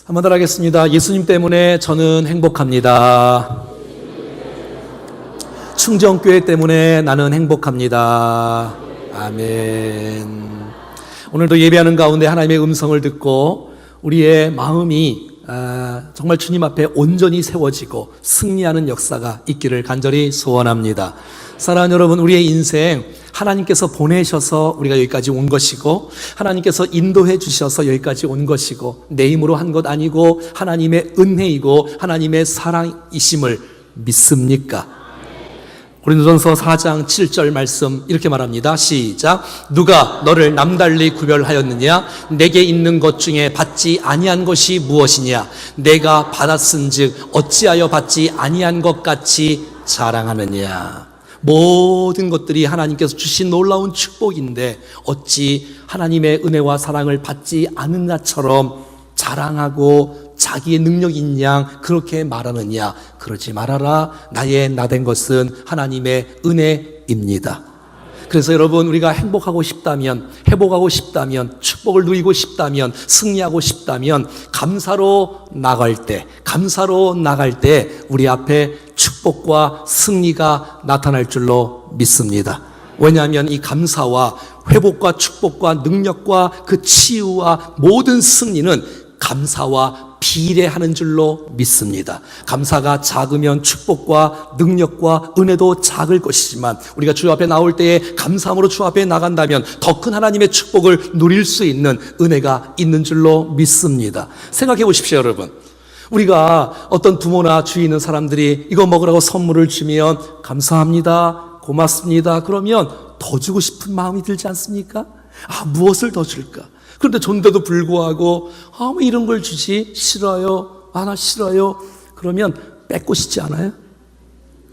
한번 더 하겠습니다. 예수님 때문에 저는 행복합니다. 충정교회 때문에 나는 행복합니다. 아멘. 오늘도 예배하는 가운데 하나님의 음성을 듣고 우리의 마음이 정말 주님 앞에 온전히 세워지고 승리하는 역사가 있기를 간절히 소원합니다. 사랑하는 여러분, 우리의 인생 하나님께서 보내셔서 우리가 여기까지 온 것이고, 하나님께서 인도해 주셔서 여기까지 온 것이고, 내 힘으로 한 것 아니고 하나님의 은혜이고 하나님의 사랑이심을 믿습니까? 고린도전서 4장 7절 말씀 이렇게 말합니다. 시작. 누가 너를 남달리 구별하였느냐? 내게 있는 것 중에 받지 아니한 것이 무엇이냐? 내가 받았은즉 어찌하여 받지 아니한 것 같이 자랑하느냐? 모든 것들이 하나님께서 주신 놀라운 축복인데 어찌 하나님의 은혜와 사랑을 받지 않은 자처럼 자랑하고 자기의 능력인 양 그렇게 말하느냐? 그러지 말아라. 나의 나된 것은 하나님의 은혜입니다. 그래서 여러분, 우리가 행복하고 싶다면, 회복하고 싶다면, 축복을 누리고 싶다면, 승리하고 싶다면 감사로 나갈 때 우리 앞에 축복과 승리가 나타날 줄로 믿습니다. 왜냐하면 이 감사와 회복과 축복과 능력과 그 치유와 모든 승리는 감사와 비례하는 줄로 믿습니다. 감사가 작으면 축복과 능력과 은혜도 작을 것이지만 우리가 주 앞에 나올 때에 감사함으로 주 앞에 나간다면 더 큰 하나님의 축복을 누릴 수 있는 은혜가 있는 줄로 믿습니다. 생각해 보십시오, 여러분. 우리가 어떤 부모나 주위에 있는 사람들이 이거 먹으라고 선물을 주면 감사합니다, 고맙습니다, 그러면 더 주고 싶은 마음이 들지 않습니까? 무엇을 더 줄까? 그런데 존대도 불구하고 왜 이런 걸 주지? 싫어요. 나 싫어요. 그러면 뺏고 싶지 않아요?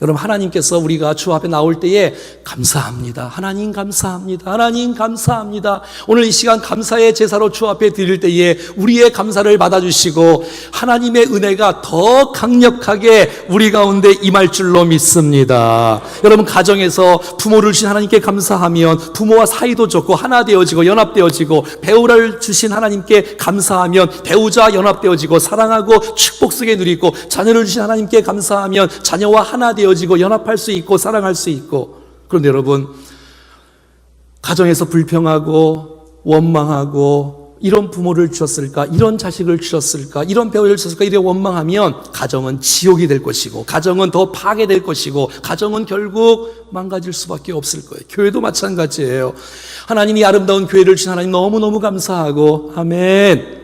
여러분, 하나님께서 우리가 주 앞에 나올 때에 감사합니다, 하나님 감사합니다, 하나님 감사합니다, 오늘 이 시간 감사의 제사로 주 앞에 드릴 때에 우리의 감사를 받아주시고 하나님의 은혜가 더 강력하게 우리 가운데 임할 줄로 믿습니다. 여러분, 가정에서 부모를 주신 하나님께 감사하면 부모와 사이도 좋고 하나 되어지고 연합되어지고, 배우를 주신 하나님께 감사하면 배우자 연합되어지고 사랑하고 축복 속에 누리고, 자녀를 주신 하나님께 감사하면 자녀와 하나 되어지고 연합할 수 있고 사랑할 수 있고. 그런데 여러분, 가정에서 불평하고 원망하고 이런 부모를 주셨을까, 이런 자식을 주셨을까, 이런 배우를 주셨을까 이렇게 원망하면 가정은 지옥이 될 것이고, 가정은 더 파괴될 것이고, 가정은 결국 망가질 수밖에 없을 거예요. 교회도 마찬가지예요. 하나님이 아름다운 교회를 주신 하나님 너무너무 감사하고, 아멘.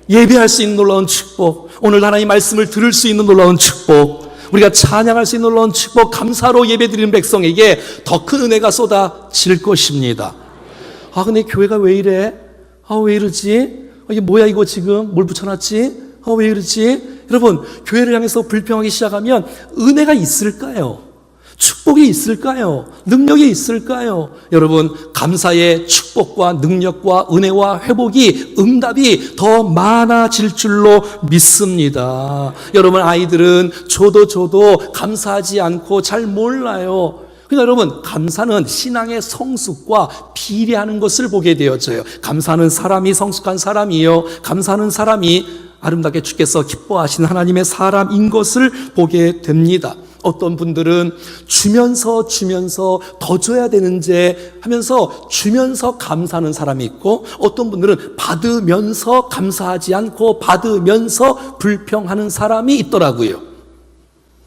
예배할 수 있는 놀라운 축복, 오늘 하나님 말씀을 들을 수 있는 놀라운 축복, 우리가 찬양할 수 있는 놀라운 축복, 감사로 예배드리는 백성에게 더 큰 은혜가 쏟아질 것입니다. 근데 교회가 왜 이래? 왜 이러지? 이게 뭐야 이거 지금? 뭘 붙여놨지? 왜 이러지? 여러분, 교회를 향해서 불평하기 시작하면 은혜가 있을까요? 축복이 있을까요? 능력이 있을까요? 여러분, 감사의 축복과 능력과 은혜와 회복이, 응답이 더 많아질 줄로 믿습니다. 여러분, 아이들은 줘도 감사하지 않고 잘 몰라요. 그러니까 여러분, 감사는 신앙의 성숙과 비례하는 것을 보게 되어져요. 감사는 사람이 성숙한 사람이요, 감사하는 사람이 아름답게 주께서 기뻐하시는 하나님의 사람인 것을 보게 됩니다. 어떤 분들은 주면서 더 줘야 되는지 하면서 주면서 감사하는 사람이 있고, 어떤 분들은 받으면서 감사하지 않고 받으면서 불평하는 사람이 있더라고요.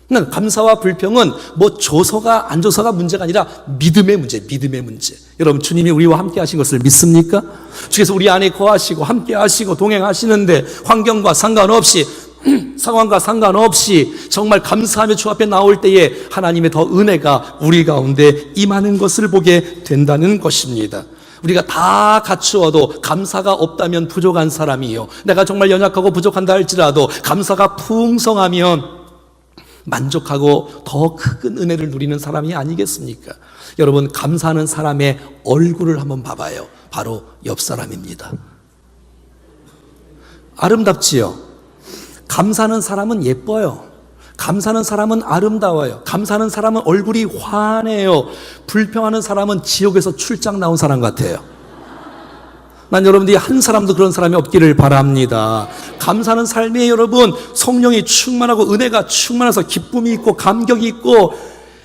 그러니까 감사와 불평은 줘서가 안 줘서가 문제가 아니라 믿음의 문제. 여러분, 주님이 우리와 함께 하신 것을 믿습니까? 주께서 우리 안에 거하시고 함께 하시고 동행하시는데 환경과 상관없이 상황과 상관없이 정말 감사하며 주 앞에 나올 때에 하나님의 더 은혜가 우리 가운데 임하는 것을 보게 된다는 것입니다. 우리가 다 갖추어도 감사가 없다면 부족한 사람이요, 내가 정말 연약하고 부족한다 할지라도 감사가 풍성하면 만족하고 더 큰 은혜를 누리는 사람이 아니겠습니까? 여러분, 감사하는 사람의 얼굴을 한번 봐봐요. 바로 옆 사람입니다. 아름답지요? 감사하는 사람은 예뻐요. 감사하는 사람은 아름다워요. 감사하는 사람은 얼굴이 환해요. 불평하는 사람은 지옥에서 출장 나온 사람 같아요. 난 여러분들이 한 사람도 그런 사람이 없기를 바랍니다. 감사하는 삶에 여러분 성령이 충만하고 은혜가 충만해서 기쁨이 있고 감격이 있고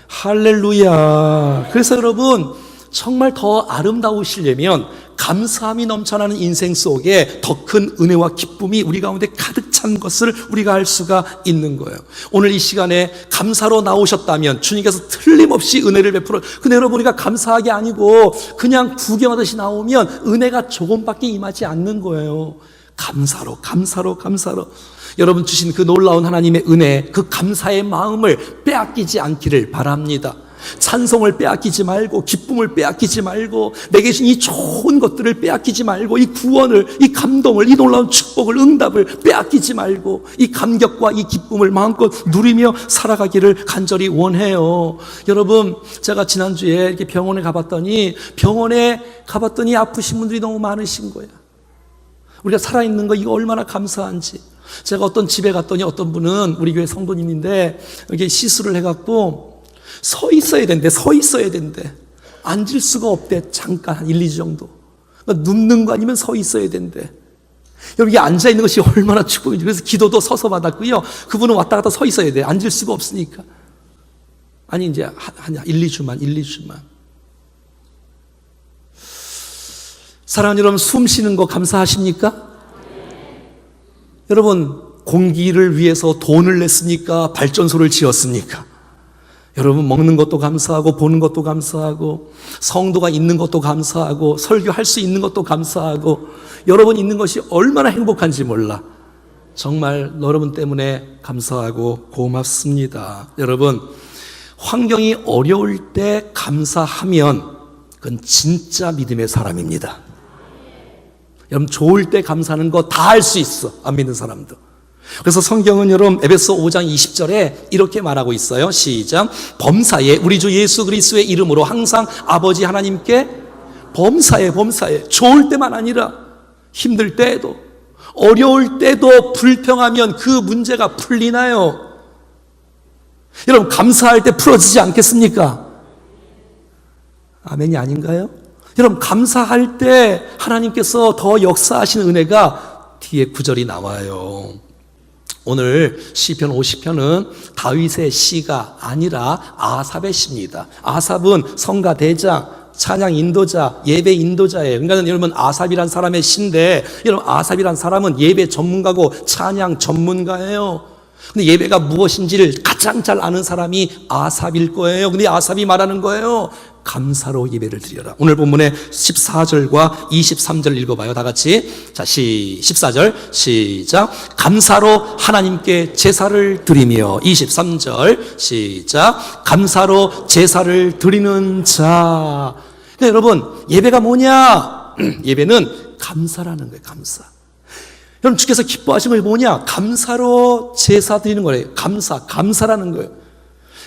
할렐루야. 그래서 여러분 정말 더 아름다우시려면 감사함이 넘쳐나는 인생 속에 더 큰 은혜와 기쁨이 우리 가운데 가득 찬 것을 우리가 알 수가 있는 거예요. 오늘 이 시간에 감사로 나오셨다면 주님께서 틀림없이 은혜를 베풀어. 근데 여러분 우리가 감사하게 아니고 그냥 구경하듯이 나오면 은혜가 조금밖에 임하지 않는 거예요. 감사로 여러분 주신 그 놀라운 하나님의 은혜, 그 감사의 마음을 빼앗기지 않기를 바랍니다. 찬송을 빼앗기지 말고, 기쁨을 빼앗기지 말고, 내게 주신 이 좋은 것들을 빼앗기지 말고, 이 구원을, 이 감동을, 이 놀라운 축복을, 응답을 빼앗기지 말고, 이 감격과 이 기쁨을 마음껏 누리며 살아가기를 간절히 원해요. 여러분, 제가 지난주에 이렇게 병원에 가봤더니 아프신 분들이 너무 많으신 거예요. 우리가 살아있는 거 이거 얼마나 감사한지. 제가 어떤 집에 갔더니 어떤 분은 우리 교회 성도님인데 이게 시술을 해갖고 서 있어야 된대. 앉을 수가 없대. 잠깐 한 1, 2주 정도. 그러니까 눕는 거 아니면 서 있어야 된대. 여러분, 이게 앉아있는 것이 얼마나 축복인지. 그래서 기도도 서서 받았고요. 그분은 왔다 갔다 서 있어야 돼. 앉을 수가 없으니까. 아니, 이제 한 1, 2주만. 사랑하는 여러분, 숨 쉬는 거 감사하십니까? 여러분, 공기를 위해서 돈을 냈습니까? 발전소를 지었습니까? 여러분, 먹는 것도 감사하고 보는 것도 감사하고 성도가 있는 것도 감사하고 설교할 수 있는 것도 감사하고 여러분 있는 것이 얼마나 행복한지 몰라. 정말 여러분 때문에 감사하고 고맙습니다. 여러분, 환경이 어려울 때 감사하면 그건 진짜 믿음의 사람입니다. 여러분, 좋을 때 감사하는 거 다 할 수 있어. 안 믿는 사람도. 그래서 성경은 여러분 에베소 5장 20절에 이렇게 말하고 있어요. 시작. 범사에 우리 주 예수 그리스도의 이름으로 항상 아버지 하나님께 범사에 좋을 때만 아니라 힘들 때에도 어려울 때도 불평하면 그 문제가 풀리나요? 여러분, 감사할 때 풀어지지 않겠습니까? 아멘이 아닌가요? 여러분, 감사할 때 하나님께서 더 역사하시는 은혜가 뒤에 구절이 나와요. 오늘 시편 50편은 다윗의 시가 아니라 아삽의 시입니다. 아삽은 성가 대장, 찬양 인도자, 예배 인도자예요. 그러니까 여러분, 아삽이란 사람의 시인데, 여러분, 아삽이란 사람은 예배 전문가고 찬양 전문가예요. 근데 예배가 무엇인지를 가장 잘 아는 사람이 아삽일 거예요. 근데 아삽이 말하는 거예요. 감사로 예배를 드려라. 오늘 본문의 14절과 23절 읽어봐요. 다 같이. 자, 14절 시작. 감사로 하나님께 제사를 드리며. 23절 시작. 감사로 제사를 드리는 자. 네, 여러분, 예배가 뭐냐? 예배는 감사라는 거예요. 감사. 여러분, 주께서 기뻐하신 것이 뭐냐? 감사로 제사 드리는 거예요. 감사라는 거예요.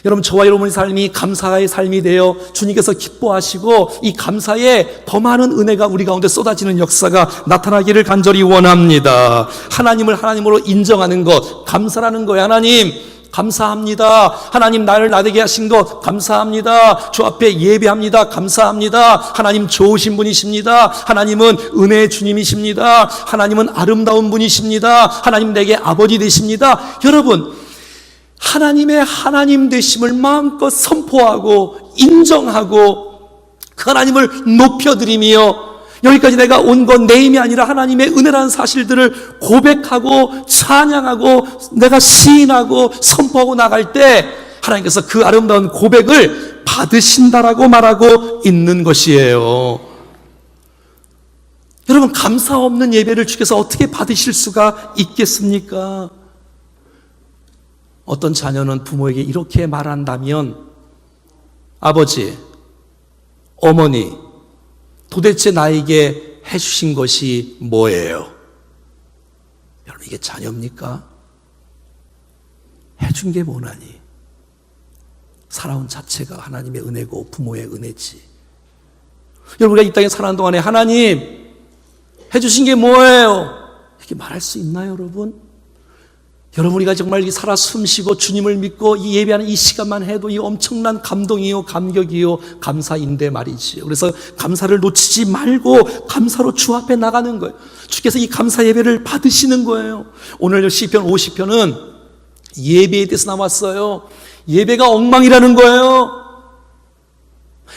여러분, 저와 여러분의 삶이 감사의 삶이 되어 주님께서 기뻐하시고 이 감사에 더 많은 은혜가 우리 가운데 쏟아지는 역사가 나타나기를 간절히 원합니다. 하나님을 하나님으로 인정하는 것, 감사라는 거예요. 하나님 감사합니다. 하나님 나를 나되게 하신 것 감사합니다. 주 앞에 예배합니다. 감사합니다. 하나님 좋으신 분이십니다. 하나님은 은혜의 주님이십니다. 하나님은 아름다운 분이십니다. 하나님 내게 아버지 되십니다. 여러분, 하나님의 하나님 되심을 마음껏 선포하고 인정하고 그 하나님을 높여드리며 여기까지 내가 온 건 내 힘이 아니라 하나님의 은혜라는 사실들을 고백하고 찬양하고 내가 시인하고 선포하고 나갈 때 하나님께서 그 아름다운 고백을 받으신다라고 말하고 있는 것이에요. 여러분, 감사 없는 예배를 주께서 어떻게 받으실 수가 있겠습니까? 어떤 자녀는 부모에게 이렇게 말한다면, 아버지, 어머니, 도대체 나에게 해주신 것이 뭐예요? 여러분, 이게 자녀입니까? 해준 게 뭐나니? 살아온 자체가 하나님의 은혜고 부모의 은혜지. 여러분, 우리가 이 땅에 살아가는 동안에 하나님 해주신 게 뭐예요? 이렇게 말할 수 있나요, 여러분? 여러분, 우리가 정말 살아 숨쉬고 주님을 믿고 이 예배하는 이 시간만 해도 이 엄청난 감동이요, 감격이요, 감사인데 말이지요. 그래서 감사를 놓치지 말고 감사로 주 앞에 나가는 거예요. 주께서 이 감사 예배를 받으시는 거예요. 오늘 시편 50편은 예배에 대해서 나왔어요. 예배가 엉망이라는 거예요.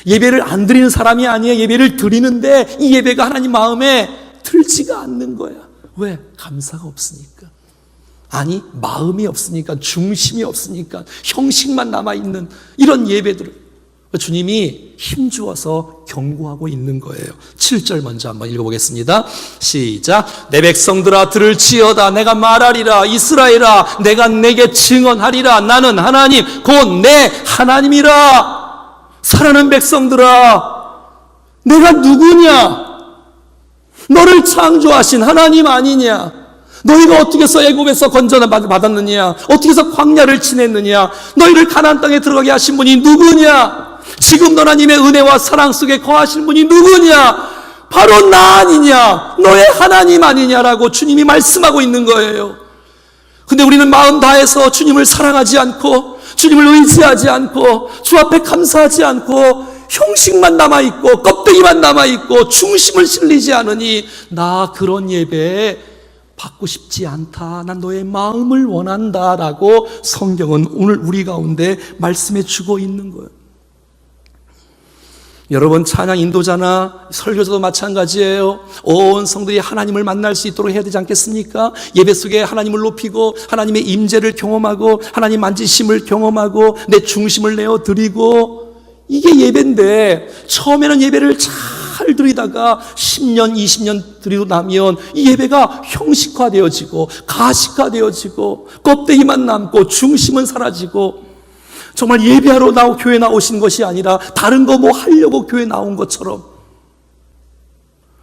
예배를 안 드리는 사람이 아니에요. 예배를 드리는데 이 예배가 하나님 마음에 들지가 않는 거야. 왜? 감사가 없으니까. 아니, 마음이 없으니까, 중심이 없으니까, 형식만 남아있는 이런 예배들을 주님이 힘주어서 경고하고 있는 거예요. 7절 먼저 한번 읽어보겠습니다. 시작. 내 백성들아 들을지어다. 내가 말하리라. 이스라엘아 내가 내게 증언하리라. 나는 하나님 곧 내 하나님이라. 사랑하는 백성들아, 내가 누구냐? 너를 창조하신 하나님 아니냐? 너희가 어떻게 해서 애굽에서 건전을 받았느냐? 어떻게 해서 광야를 지냈느냐? 너희를 가나안 땅에 들어가게 하신 분이 누구냐? 지금 하나님의 은혜와 사랑 속에 거하신 분이 누구냐? 바로 나 아니냐? 너의 하나님 아니냐라고 주님이 말씀하고 있는 거예요. 근데 우리는 마음 다해서 주님을 사랑하지 않고, 주님을 의지하지 않고, 주 앞에 감사하지 않고, 형식만 남아있고, 껍데기만 남아있고, 중심을 실리지 않으니, 나 그런 예배 받고 싶지 않다. 난 너의 마음을 원한다. 라고 성경은 오늘 우리 가운데 말씀해 주고 있는 거예요. 여러분, 찬양 인도자나 설교자도 마찬가지예요. 온 성들이 하나님을 만날 수 있도록 해야 되지 않겠습니까? 예배 속에 하나님을 높이고 하나님의 임재를 경험하고 하나님 만지심을 경험하고 내 중심을 내어드리고, 이게 예배인데 처음에는 예배를 잘 드리다가 10년, 20년 드리고 나면 이 예배가 형식화되어지고 가식화되어지고 껍데기만 남고 중심은 사라지고, 정말 예배하러 교회 나오신 것이 아니라 다른 거 뭐 하려고 교회 나온 것처럼.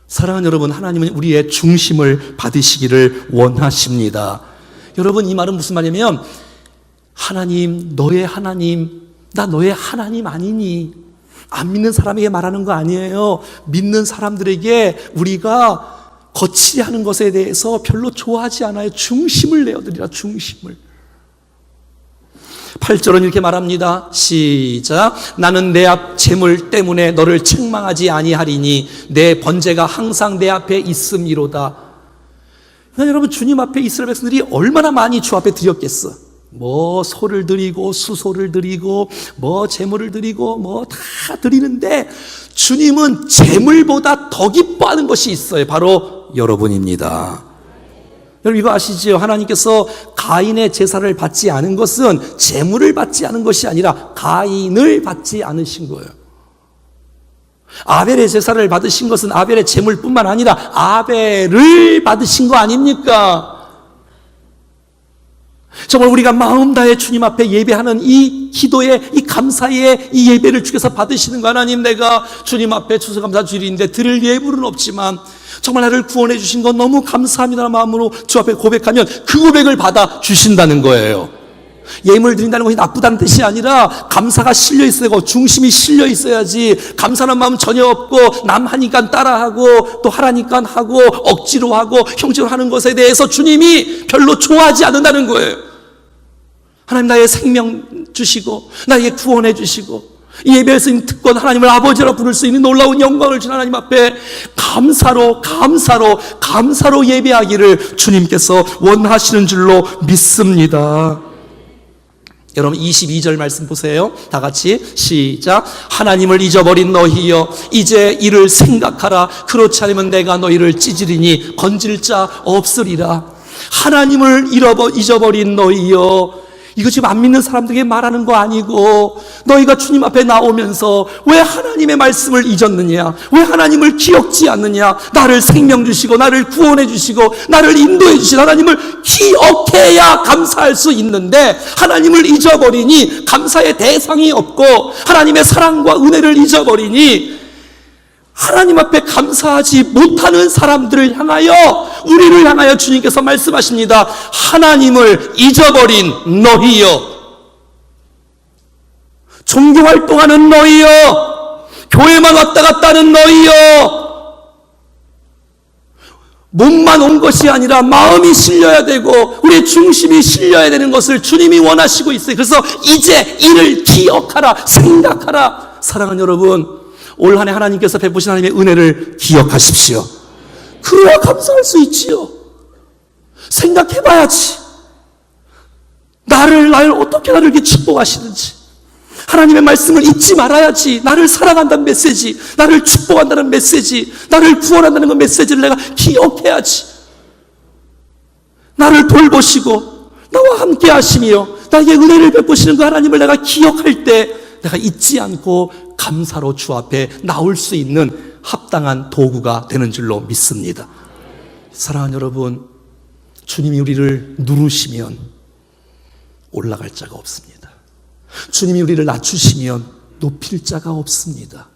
사랑하는 여러분, 하나님은 우리의 중심을 받으시기를 원하십니다. 여러분, 이 말은 무슨 말이냐면, 하나님, 너의 하나님, 나 너의 하나님 아니니? 안 믿는 사람에게 말하는 거 아니에요. 믿는 사람들에게 우리가 거칠게 하는 것에 대해서 별로 좋아하지 않아요. 중심을 내어드리라, 중심을. 8절은 이렇게 말합니다. 시작. 나는 내 앞 재물 때문에 너를 책망하지 아니하리니 내 번제가 항상 내 앞에 있음이로다. 그러니까 여러분, 주님 앞에 이스라엘 백성들이 얼마나 많이 주 앞에 드렸겠어. 뭐 소를 드리고 수소를 드리고 뭐 재물을 드리고 뭐 다 드리는데, 주님은 재물보다 더 기뻐하는 것이 있어요. 바로 여러분입니다. 여러분, 이거 아시지요? 하나님께서 가인의 제사를 받지 않은 것은 재물을 받지 않은 것이 아니라 가인을 받지 않으신 거예요. 아벨의 제사를 받으신 것은 아벨의 재물뿐만 아니라 아벨을 받으신 거 아닙니까? 정말 우리가 마음 다해 주님 앞에 예배하는 이 기도의, 이 감사의 이 예배를 주께서 받으시는 거. 하나님, 내가 주님 앞에 추수감사 주일인데 드릴 예물은 없지만 정말 나를 구원해 주신 건 너무 감사합니다라는 마음으로 주 앞에 고백하면 그 고백을 받아 주신다는 거예요. 예물 드린다는 것이 나쁘다는 뜻이 아니라 감사가 실려 있어야 되고 중심이 실려 있어야지, 감사하는 마음 전혀 없고 남 하니까 따라하고 또 하라니까 하고 억지로 하고 형식으로 하는 것에 대해서 주님이 별로 좋아하지 않는다는 거예요. 하나님, 나의 생명 주시고 나에게 구원해 주시고 이 예배에서 특권 하나님을 아버지라 부를 수 있는 놀라운 영광을 주신 하나님 앞에 감사로 예배하기를 주님께서 원하시는 줄로 믿습니다. 여러분, 22절 말씀 보세요. 다 같이 시작. 하나님을 잊어버린 너희여, 이제 이를 생각하라. 그렇지 않으면 내가 너희를 찢으리니 건질 자 없으리라. 하나님을 잊어버린 너희여, 이거 지금 안 믿는 사람들에게 말하는 거 아니고, 너희가 주님 앞에 나오면서 왜 하나님의 말씀을 잊었느냐? 왜 하나님을 기억지 않느냐? 나를 생명 주시고 나를 구원해 주시고 나를 인도해 주신 하나님을 기억해야 감사할 수 있는데, 하나님을 잊어버리니 감사의 대상이 없고 하나님의 사랑과 은혜를 잊어버리니 하나님 앞에 감사하지 못하는 사람들을 향하여, 우리를 향하여 주님께서 말씀하십니다. 하나님을 잊어버린 너희여, 종교활동하는 너희여, 교회만 왔다 갔다 하는 너희여, 몸만 온 것이 아니라 마음이 실려야 되고 우리의 중심이 실려야 되는 것을 주님이 원하시고 있어요. 그래서 이제 이를 기억하라, 생각하라. 사랑하는 여러분, 올 한 해 하나님께서 베푸신 하나님의 은혜를 기억하십시오. 그래야 감사할 수 있지요. 생각해봐야지. 나를 어떻게 나를 이렇게 축복하시는지. 하나님의 말씀을 잊지 말아야지. 나를 사랑한다는 메시지, 나를 축복한다는 메시지, 나를 구원한다는 그 메시지를 내가 기억해야지. 나를 돌보시고 나와 함께 하시며 나에게 은혜를 베푸시는 그 하나님을 내가 기억할 때 내가 잊지 않고 감사로 주 앞에 나올 수 있는 합당한 도구가 되는 줄로 믿습니다. 사랑하는 여러분, 주님이 우리를 누르시면 올라갈 자가 없습니다. 주님이 우리를 낮추시면 높일 자가 없습니다.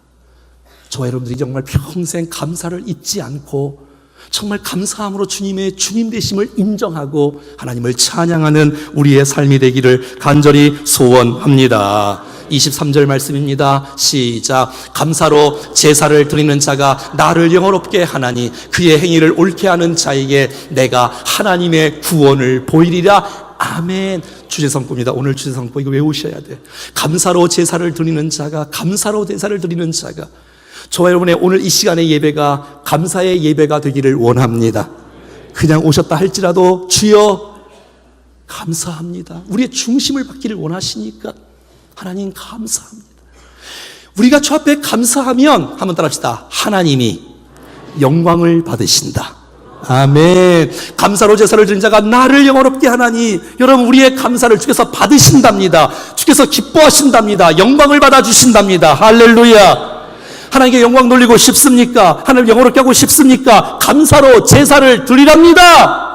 저와 여러분들이 정말 평생 감사를 잊지 않고 정말 감사함으로 주님의 주님 되심을 인정하고 하나님을 찬양하는 우리의 삶이 되기를 간절히 소원합니다. 23절 말씀입니다. 시작. 감사로 제사를 드리는 자가 나를 영화롭게 하나니 그의 행위를 옳게 하는 자에게 내가 하나님의 구원을 보이리라. 아멘. 주제성구입니다. 오늘 주제성구 이거 외우셔야 돼. 감사로 제사를 드리는 자가, 감사로 제사를 드리는 자가. 저와 여러분의 오늘 이 시간의 예배가 감사의 예배가 되기를 원합니다. 그냥 오셨다 할지라도 주여 감사합니다. 우리의 중심을 받기를 원하시니까 하나님 감사합니다. 우리가 주 앞에 감사하면 한번 따라합시다. 하나님이 영광을 받으신다. 아멘. 감사로 제사를 드린 자가 나를 영화롭게 하나니, 여러분 우리의 감사를 주께서 받으신답니다. 주께서 기뻐하신답니다. 영광을 받아주신답니다. 할렐루야. 하나님께 영광 돌리고 싶습니까? 하나님 영화롭게 하고 싶습니까? 감사로 제사를 드리랍니다.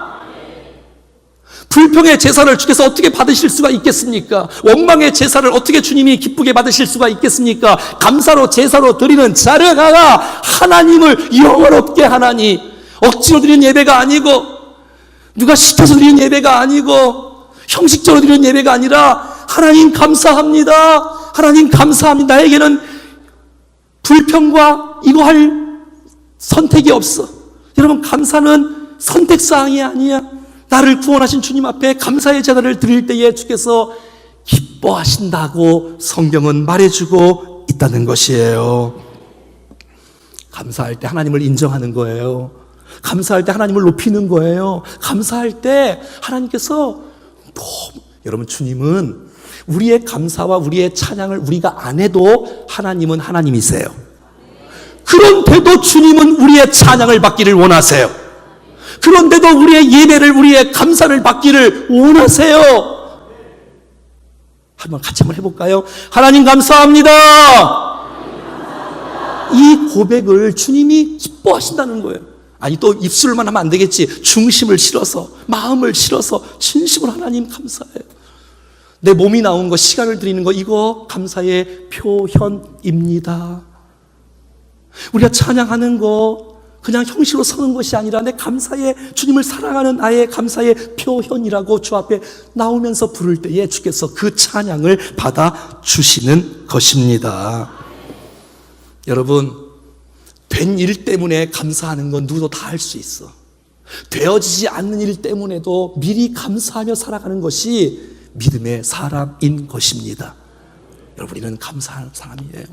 불평의 제사를 주께서 어떻게 받으실 수가 있겠습니까? 원망의 제사를 어떻게 주님이 기쁘게 받으실 수가 있겠습니까? 감사로 제사로 드리는 자가 하나님을 영화롭게 하나니, 억지로 드리는 예배가 아니고 누가 시켜서 드리는 예배가 아니고 형식적으로 드리는 예배가 아니라 하나님 감사합니다. 하나님 감사합니다. 나에게는 불평과 이거 할 선택이 없어. 여러분, 감사는 선택사항이 아니야. 나를 구원하신 주님 앞에 감사의 제사를 드릴 때에 주께서 기뻐하신다고 성경은 말해주고 있다는 것이에요. 감사할 때 하나님을 인정하는 거예요. 감사할 때 하나님을 높이는 거예요. 감사할 때 하나님께서 여러분, 주님은 우리의 감사와 우리의 찬양을 우리가 안 해도 하나님은 하나님이세요. 그런데도 주님은 우리의 찬양을 받기를 원하세요. 그런데도 우리의 예배를, 우리의 감사를 받기를 원하세요. 같이 한번 해볼까요? 하나님 감사합니다. 이 고백을 주님이 기뻐하신다는 거예요. 아니, 또 입술만 하면 안 되겠지. 중심을 실어서, 마음을 실어서 진심으로 하나님 감사해요. 내 몸이 나온 거, 시간을 드리는 거, 이거 감사의 표현입니다. 우리가 찬양하는 거 그냥 형식으로 서는 것이 아니라 내 감사의, 주님을 사랑하는 나의 감사의 표현이라고 주 앞에 나오면서 부를 때에 주께서 그 찬양을 받아주시는 것입니다. 여러분, 된 일 때문에 감사하는 건 누구도 다 할 수 있어. 되어지지 않는 일 때문에도 미리 감사하며 살아가는 것이 믿음의 사람인 것입니다. 여러분, 우리는 감사하는 사람이에요.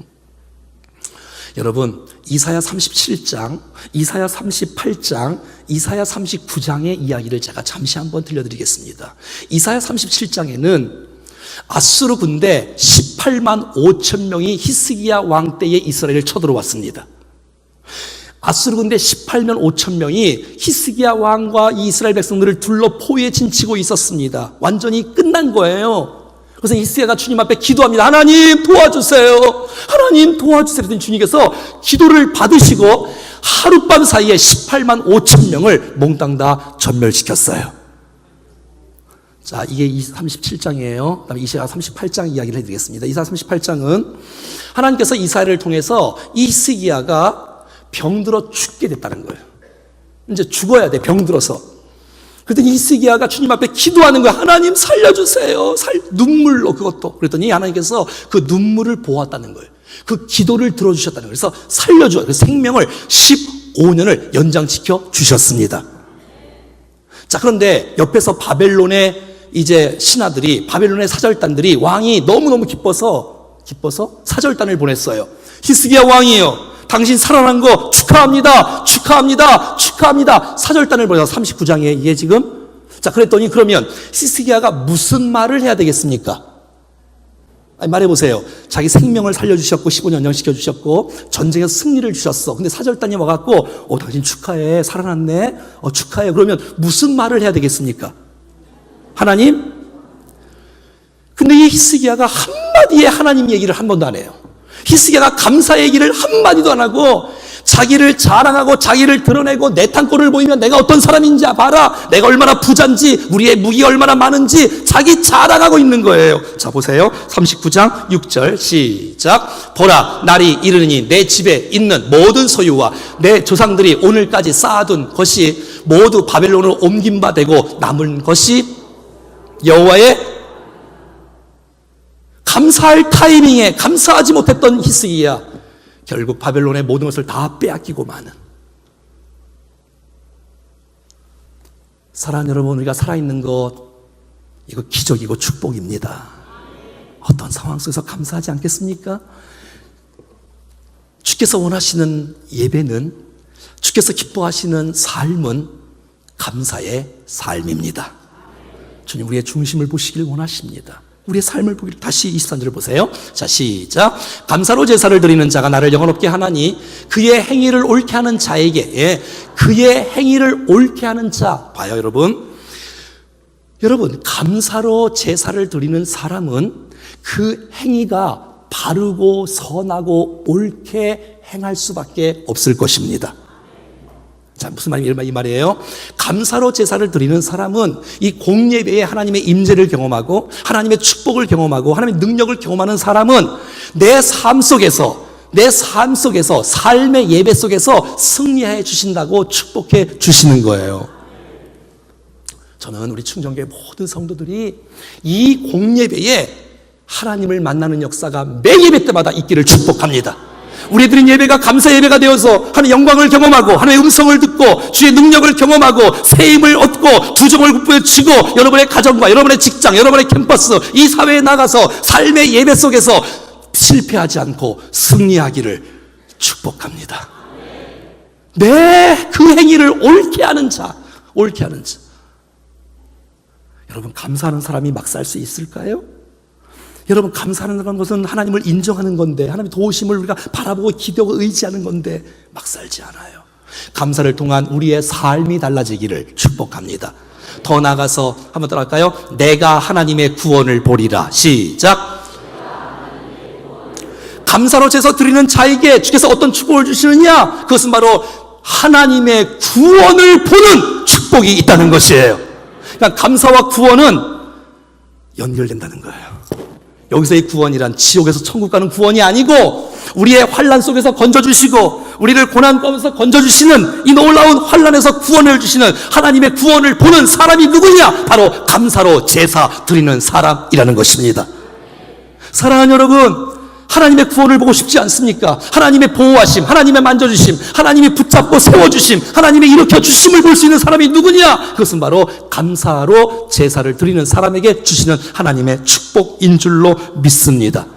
여러분, 이사야 37장, 이사야 38장, 이사야 39장의 이야기를 제가 잠시 한번 들려드리겠습니다. 이사야 37장에는 아수르 군대 18만 5천 명이 히스기야 왕 때에 이스라엘을 쳐들어왔습니다. 아수르 군대 18만 5천 명이 히스기야 왕과 이 이스라엘 백성들을 둘러 포위에 진치고 있었습니다. 완전히 끝난 거예요. 그래서 히스기야가 주님 앞에 기도합니다. 하나님 도와주세요. 하나님 도와주세요. 그랬더니 주님께서 기도를 받으시고 하룻밤 사이에 18만 5천 명을 몽땅 다 전멸시켰어요. 자, 이게 37장이에요. 그다음에 이사야 38장 이야기를 해드리겠습니다. 이사야 38장은 하나님께서 이사야를 통해서 이 히스기야가 병들어 죽게 됐다는 거예요. 이제 죽어야 돼, 병들어서. 그랬더니 히스기야가 주님 앞에 기도하는 거예요. 하나님 살려주세요. 눈물로 그것도. 그랬더니 하나님께서 그 눈물을 보았다는 거예요. 그 기도를 들어주셨다는 거예요. 그래서 살려줘요. 그 생명을 5년을 연장시켜 주셨습니다. 자, 그런데 옆에서 바벨론의 이제 신하들이, 바벨론의 사절단들이 왕이 너무너무 기뻐서 사절단을 보냈어요. 히스기야 왕이요, 당신 살아난 거 축하합니다. 축하합니다. 축하합니다. 사절단을 보내서 39장에 이게 지금. 자, 그랬더니 그러면 히스기야가 무슨 말을 해야 되겠습니까? 아니, 말해보세요. 자기 생명을 살려주셨고 15년 연장시켜주셨고 전쟁에서 승리를 주셨어. 근데 사절단이 와갖고 당신 축하해. 살아났네. 축하해. 그러면 무슨 말을 해야 되겠습니까? 하나님? 근데 이 히스기야가 한마디에 하나님 얘기를 한 번도 안 해요. 히스기야가 감사 얘기를 한마디도 안 하고 자기를 자랑하고 자기를 드러내고 내 탄꼴을 보이면 내가 어떤 사람인지 봐라. 내가 얼마나 부자인지, 우리의 무기가 얼마나 많은지 자기 자랑하고 있는 거예요. 자, 보세요. 39장 6절 시작. 보라, 날이 이르니 내 집에 있는 모든 소유와 내 조상들이 오늘까지 쌓아둔 것이 모두 바벨론으로 옮긴 바 되고 남은 것이 여호와의 감사할 타이밍에 감사하지 못했던 히스기야, 결국 바벨론의 모든 것을 다 빼앗기고 마는. 사랑하는 여러분, 우리가 살아있는 것, 이거 기적이고 축복입니다. 어떤 상황 속에서 감사하지 않겠습니까? 주께서 원하시는 예배는, 주께서 기뻐하시는 삶은 감사의 삶입니다. 주님, 우리의 중심을 보시길 원하십니다. 우리의 삶을 보기를. 다시 23절을 보세요. 자, 시작. 감사로 제사를 드리는 자가 나를 영원롭게 하나니 그의 행위를 옳게 하는 자에게, 그의 행위를 옳게 하는 자. 봐요, 여러분. 감사로 제사를 드리는 사람은 그 행위가 바르고 선하고 옳게 행할 수밖에 없을 것입니다. 자, 무슨 말이에요? 이 말이에요. 감사로 제사를 드리는 사람은 이 공예배에 하나님의 임재를 경험하고 하나님의 축복을 경험하고 하나님의 능력을 경험하는 사람은 내 삶 속에서 삶의 예배 속에서 승리해 주신다고 축복해 주시는 거예요. 저는 우리 충정교회 모든 성도들이 이 공예배에 하나님을 만나는 역사가 매 예배 때마다 있기를 축복합니다. 우리들은 예배가 감사 예배가 되어서 하나님의 영광을 경험하고 하나님의 음성을 듣고 주의 능력을 경험하고 새 힘을 얻고 두정을 부여치고 여러분의 가정과 여러분의 직장, 여러분의 캠퍼스, 이 사회에 나가서 삶의 예배 속에서 실패하지 않고 승리하기를 축복합니다. 네, 그 행위를 옳게 하는 자. 여러분, 감사하는 사람이 막 살 수 있을까요? 여러분, 감사하는 것은 하나님을 인정하는 건데, 하나님의 도우심을 우리가 바라보고 기도하고 의지하는 건데 막 살지 않아요. 감사를 통한 우리의 삶이 달라지기를 축복합니다. 더 나아가서 한번 따라할까요? 내가 하나님의 구원을 보리라. 시작. 감사로 제사 드리는 자에게 주께서 어떤 축복을 주시느냐? 그것은 바로 하나님의 구원을 보는 축복이 있다는 것이에요. 그러니까 감사와 구원은 연결된다는 거예요. 여기서의 구원이란 지옥에서 천국 가는 구원이 아니고 우리의 환난 속에서 건져주시고 우리를 고난 가운데서 건져주시는 이 놀라운 환난에서 구원을 주시는 하나님의 구원을 보는 사람이 누구냐? 바로 감사로 제사 드리는 사람이라는 것입니다. 사랑하는 여러분, 하나님의 구원을 보고 싶지 않습니까? 하나님의 보호하심, 하나님의 만져주심, 하나님이 붙잡고 세워주심, 하나님의 일으켜주심을 볼 수 있는 사람이 누구냐? 그것은 바로 감사로 제사를 드리는 사람에게 주시는 하나님의 축복인 줄로 믿습니다.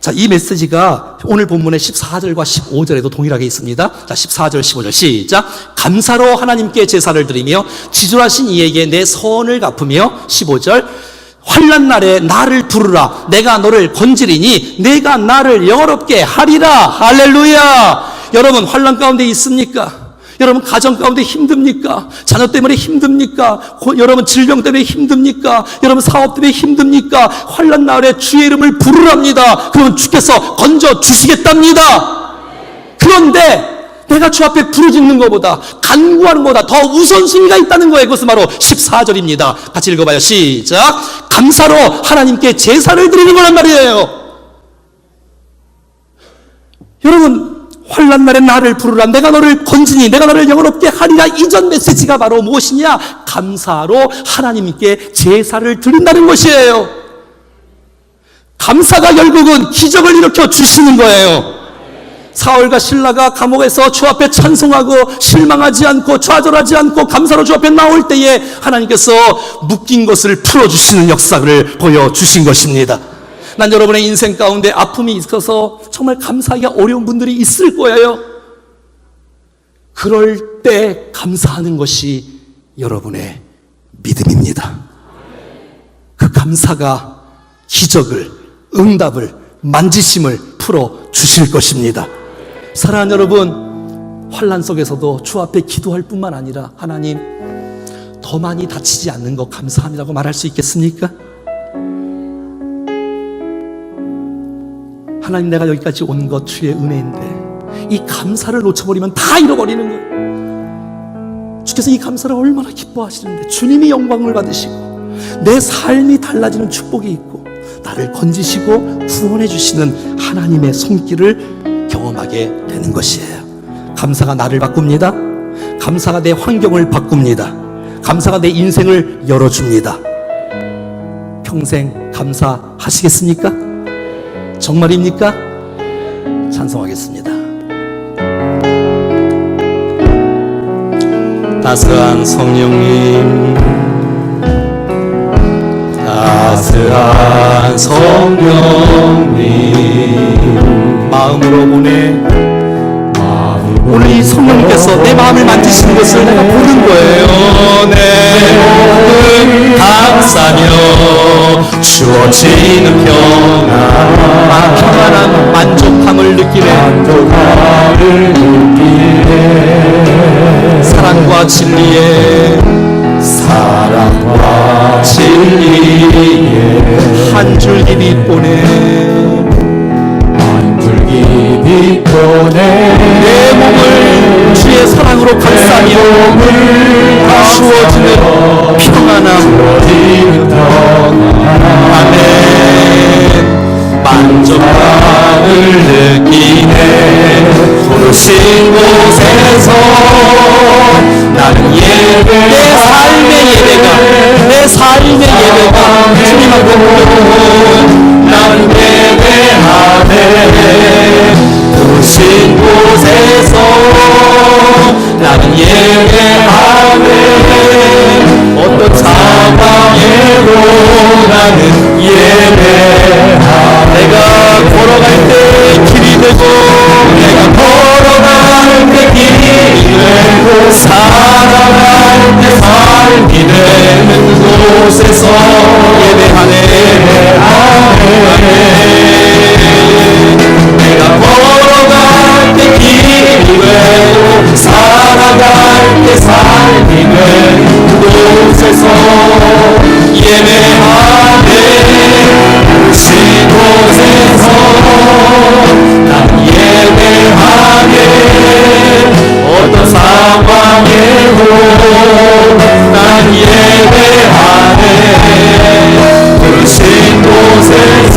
자, 이 메시지가 오늘 본문의 14절과 15절에도 동일하게 있습니다. 자, 14절, 15절 시작. 감사로 하나님께 제사를 드리며 지존하신 이에게 내 선을 갚으며 15절 환난 날에 나를 부르라. 내가 너를 건지리니 내가 나를 영화롭게 하리라. 할렐루야. 여러분, 환난 가운데 있습니까? 여러분, 가정 가운데 힘듭니까? 자녀 때문에 힘듭니까? 여러분, 질병 때문에 힘듭니까? 여러분, 사업 때문에 힘듭니까? 환난 날에 주의 이름을 부르랍니다. 그러면 주께서 건져 주시겠답니다. 그런데 내가 주 앞에 부르짖는 것보다, 간구하는 것보다 더 우선순위가 있다는 거예요. 그것은 바로 14절입니다. 같이 읽어봐요. 시작. 감사로 하나님께 제사를 드리는 거란 말이에요. 여러분, 환난 날에 나를 부르라. 내가 너를 건지니 내가 너를 영원롭게 하리라. 이전 메시지가 바로 무엇이냐? 감사로 하나님께 제사를 드린다는 것이에요. 감사가 결국은 기적을 일으켜 주시는 거예요. 사울과 신라가 감옥에서 주 앞에 찬송하고 실망하지 않고 좌절하지 않고 감사로 주 앞에 나올 때에 하나님께서 묶인 것을 풀어주시는 역사를 보여주신 것입니다. 난 여러분의 인생 가운데 아픔이 있어서 정말 감사하기가 어려운 분들이 있을 거예요. 그럴 때 감사하는 것이 여러분의 믿음입니다. 그 감사가 기적을, 응답을, 만지심을 풀어주실 것입니다. 사랑하는 여러분, 환난 속에서도 주 앞에 기도할 뿐만 아니라 하나님, 더 많이 다치지 않는 것 감사합니다고 말할 수 있겠습니까? 하나님, 내가 여기까지 온 것 주의 은혜인데 이 감사를 놓쳐버리면 다 잃어버리는 거예요. 주께서 이 감사를 얼마나 기뻐하시는데 주님이 영광을 받으시고 내 삶이 달라지는 축복이 있고 나를 건지시고 구원해 주시는 하나님의 손길을 경험하게 되는 것이에요. 감사가 나를 바꿉니다. 감사가 내 환경을 바꿉니다. 감사가 내 인생을 열어줍니다. 평생 감사하시겠습니까? 정말입니까? 찬송하겠습니다. 따스한 성령님, 따스한 성령님, 마음으로 보내. 오늘 이 성령님께서 내 마음을 만지시는 것을 내가 보는 거예요. 내 몸은 감사며 주어지는 평안한 만족함을 느끼네. 사랑과 진리에 한 줄기 빛 보내. 내 몸을 주의 사랑으로 감싸며 주어지는 평안함. 아멘. 만족감을 느끼네. 부르신 곳에서 나는 예배, 내 삶의 예배가 주님 앞에 나는 예배하네. 부르신 곳에서 나는 예배하네. 어떤 상황에도 나는 예배하네. 내가 걸어갈 때 길이 되고, 내가 걸어갈 때 길이 되고, 살아갈 때 삶이 되는 곳에서 예배하네. 내가 걸어갈 때 길이 되고 살아갈 때 삶이 되는 곳에서 예배하네. 부르신 곳에서 난 예배하네. 어떤 상황에도 난 예배하네. 부르신 곳에서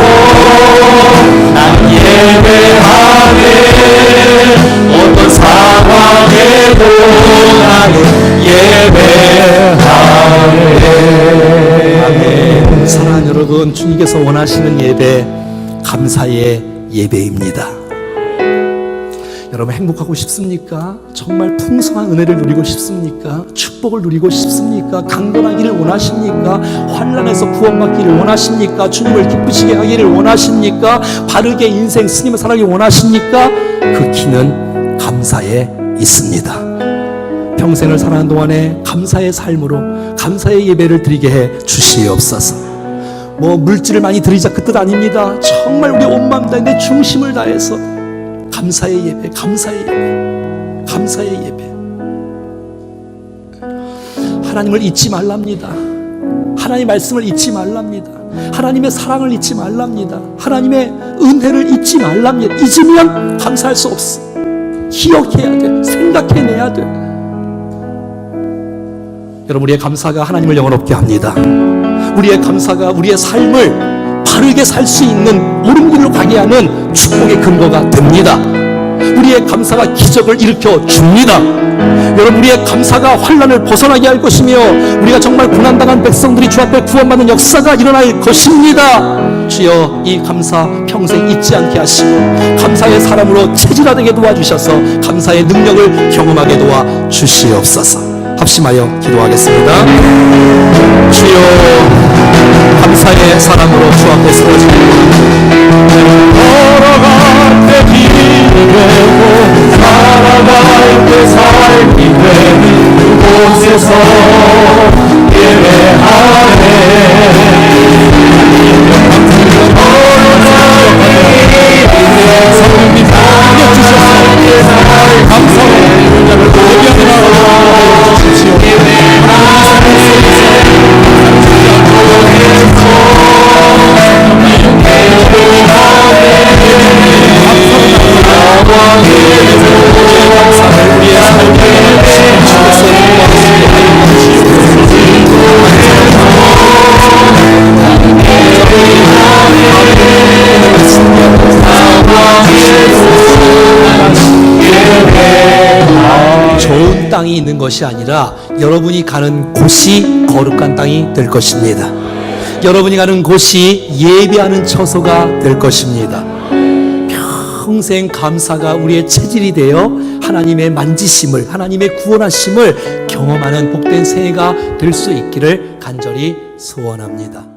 난 예배하네. 어떤 상황에도 나는 예배하네. 아멘. 사랑하는 여러분, 주님께서 원하시는 예배, 감사의 예배입니다. 여러분, 행복하고 싶습니까? 정말 풍성한 은혜를 누리고 싶습니까? 축복을 누리고 싶습니까? 강건하기를 원하십니까? 환난에서 구원받기를 원하십니까? 주님을 기쁘시게 하기를 원하십니까? 바르게 인생 스님을 살아가기 원하십니까? 그 길은 감사에 있습니다. 평생을 살아가는 동안에 감사의 삶으로 감사의 예배를 드리게 해 주시옵소서. 물질을 많이 드리자 그 뜻 아닙니다. 정말 우리 온 마음 다해 내 중심을 다해서 감사의 예배, 감사의 예배, 감사의 예배. 하나님을 잊지 말랍니다. 하나님의 말씀을 잊지 말랍니다. 하나님의 사랑을 잊지 말랍니다. 하나님의 은혜를 잊지 말랍니다. 잊으면 감사할 수 없어. 기억해야 돼. 생각해내야 돼. 여러분, 우리의 감사가 하나님을 영원롭게 합니다. 우리의 감사가 우리의 삶을 바르게 살 수 있는 옳은 길로 가게 하는 축복의 근거가 됩니다. 우리의 감사가 기적을 일으켜 줍니다. 여러분, 우리의 감사가 환난을 벗어나게 할 것이며 우리가 정말 고난당한 백성들이 주 앞에 구원받는 역사가 일어날 것입니다. 주여, 이 감사 평생 잊지 않게 하시고 감사의 사람으로 체질화되게 도와주셔서 감사의 능력을 경험하게 도와주시옵소서. 합심하여 기도하겠습니다. 주여, 감사의 사람으로 주 앞에 서어집니다. 걸어갈 때 길이 되고 살아갈 때 삶이 되는 그곳에서 예배하네. 걸어갈 때 길이 되고 성령님 살아갈 때 삶이 감사의 은장을 예배하라 주시오. 좋은 땅이 있는 것이 아니라 여러분이 가는 곳이 거룩한 땅이 될 것입니다. 여러분이 가는 곳이 예배하는 처소가 될 것입니다. 평생 감사가 우리의 체질이 되어 하나님의 만지심을, 하나님의 구원하심을 경험하는 복된 새해가 될 수 있기를 간절히 소원합니다.